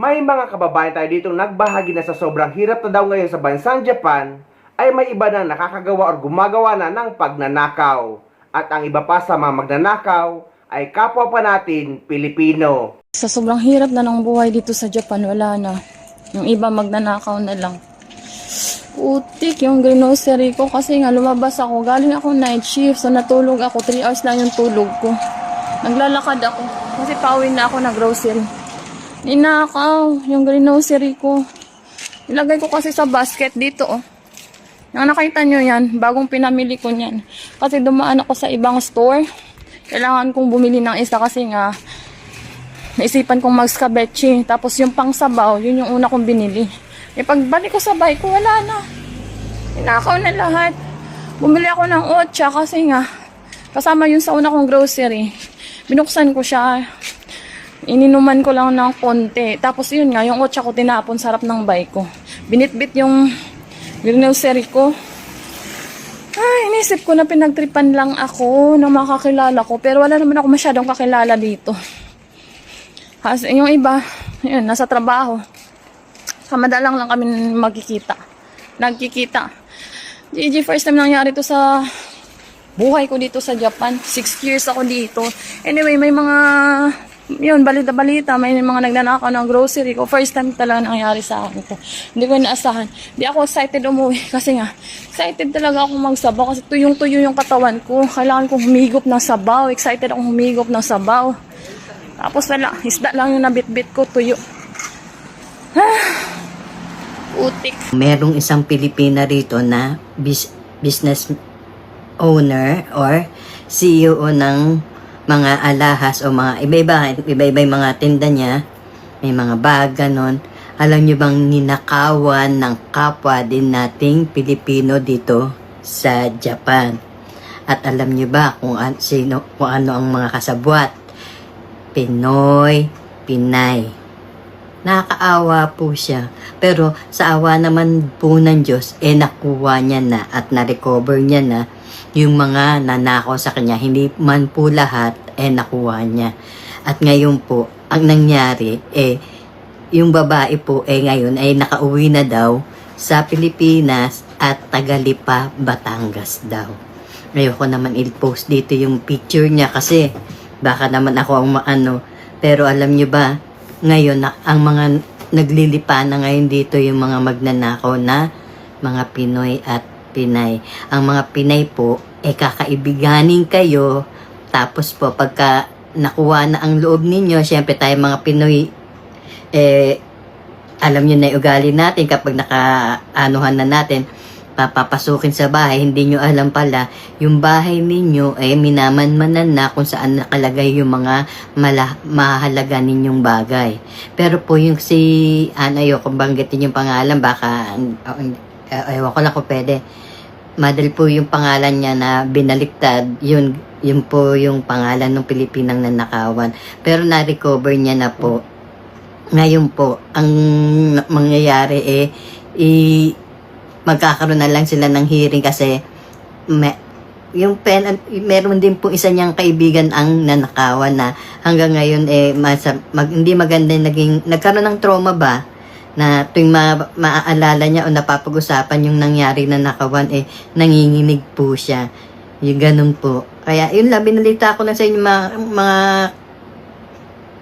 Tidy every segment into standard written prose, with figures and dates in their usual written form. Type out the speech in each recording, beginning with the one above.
May mga kababayan tayo dito nagbahagi na sa sobrang hirap na daw ngayon sa bansang Japan, ay may iba na nakakagawa o gumagawa na ng pagnanakaw. At ang iba pa sa mga magnanakaw ay kapwa pa natin Pilipino. Sa sobrang hirap na ng buhay dito sa Japan, wala na. Yung iba magnanakaw na lang. Utik yung grocery ko kasi nga lumabas ako. Galing ako night shift, so natulog ako. 3 hours lang yung tulog ko. Naglalakad ako kasi pauwi na ako ng grocery. Ninakaw yung grocery ko. Ilagay ko kasi sa basket dito, oh. Yung nakita nyo yan, bagong pinamili ko niyan. Kasi dumaan ako sa ibang store. Kailangan kong bumili ng isa kasi nga naisipan kong mag-scabeche. Tapos yung pangsabaw, yun yung una kong binili. E pagbalik ko sa bike ko, wala na. Ninakaw na lahat. Bumili ako ng otsa kasi nga kasama yun sa una kong grocery. Binuksan ko siya. Ininuman ko lang ng konti. Tapos yun nga, yung otsa ko tinapon sa harap ng bike ko. Binitbit yung grocery ko. Ay, inisip ko na pinagtripan lang ako ng mga kakilala ko. Pero wala naman ako masyadong kakilala dito. Kasi yung iba, yun, nasa trabaho. Kamadalang lang kami magkikita. Nagkikita. GG, first time nangyari to sa buhay ko dito sa Japan. 6 years ako dito. Anyway, may mga yun, balita-balita, may mga nagnanakaw ng grocery ko. First time talaga nangyari sa akin to. Hindi ko inaasahan. Hindi ako excited umuwi kasi nga, excited talaga ako magsabaw kasi tuyong-tuyo yung katawan ko. Kailangan kong humigop ng sabaw. Excited akong humigop ng sabaw. Tapos wala, isda lang yung nabitbit ko, tuyo. Utik. Merong isang Pilipina rito na business owner or CEO ng mga alahas o mga iba-iba yung mga tinda niya, may mga bag, ganon. Alam nyo bang ninakawan ng kapwa din nating Pilipino dito sa Japan? At alam nyo ba kung ano ang mga kasabwat? Pinoy, Pinay. Nakakaawa po siya. Pero sa awa naman po ng Diyos, nakuha niya na at na-recover niya na yung mga nanakaw sa kanya. Hindi man po lahat, nakuha niya. At ngayon po, ang nangyari, yung babae po, ngayon ay nakauwi na daw sa Pilipinas at Tagalipa, Batangas daw. Ayoko naman i-post dito yung picture niya kasi baka naman ako ang maano. Pero alam niyo ba, ngayon, ang mga naglilipa na ngayon dito yung mga magnanakaw na mga Pinoy at Pinay. Ang mga Pinay po, kakaibiganin kayo. Tapos po, pagka nakuha na ang loob ninyo, syempre tayo mga Pinoy, alam nyo na yung ugali natin kapag nakaanuhan na natin, papapasukin sa bahay, hindi nyo alam pala, yung bahay ninyo minamanmanan na kung saan nakalagay yung mga mahalaga ninyong bagay. Pero po yung si ayoko banggitin yung pangalan, baka ewan ko lang kung pwede. Madal po yung pangalan niya na binaliktad, yun po yung pangalan ng Pilipinang nanakawan. Pero na-recover niya na po. Ngayon po, ang mangyayari magkakaroon na lang sila ng hearing kasi meron din po isa niyang kaibigan ang nanakawan na hanggang ngayon hindi maganda nagkaroon ng trauma ba na tuwing maaalala niya o napapag-usapan yung nangyari na nakawan, nanginginig po siya. Yung ganun po. Kaya yun lang, binalita ko na sa inyo mga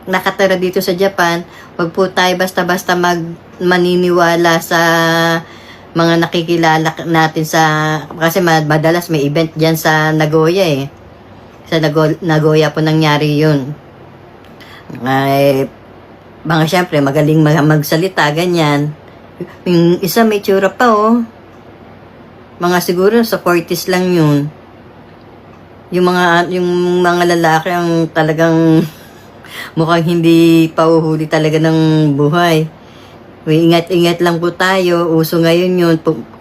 nakatira dito sa Japan. Huwag po tayo basta-basta maniniwala sa mga nakikilala natin kasi madalas may event dyan sa Nagoya Sa Nagoya po nangyari yun. Mga syempre, magaling magsalita, ganyan. Yung isa may tsura pa, Mga siguro sa 40s lang yun. Yung mga lalaki ang talagang mukhang hindi pauhuli talaga ng buhay. Ingat-ingat lang po tayo. Uso ngayon yun.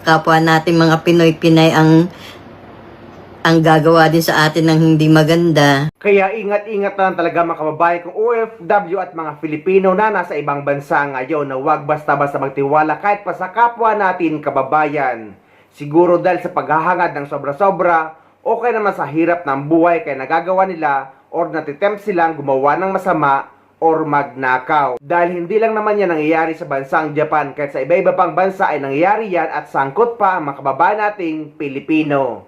Kapwa natin mga Pinoy, Pinay ang gagawa din sa atin ng hindi maganda. Kaya ingat-ingat na lang talaga mga kababayan kung OFW at mga Filipino na nasa ibang bansa ngayon na huwag basta-basta magtiwala kahit pa sa kapwa natin kababayan. Siguro dahil sa paghahangad ng sobra-sobra o kaya naman sa hirap ng buhay kaya nagagawa nila or natitempt silang gumawa ng masama or magnakaw. Dahil hindi lang naman yan nangyayari sa bansang Japan, kahit sa iba-iba pang bansa ay nangyayari yan at sangkot pa ang mga kababayan nating Pilipino.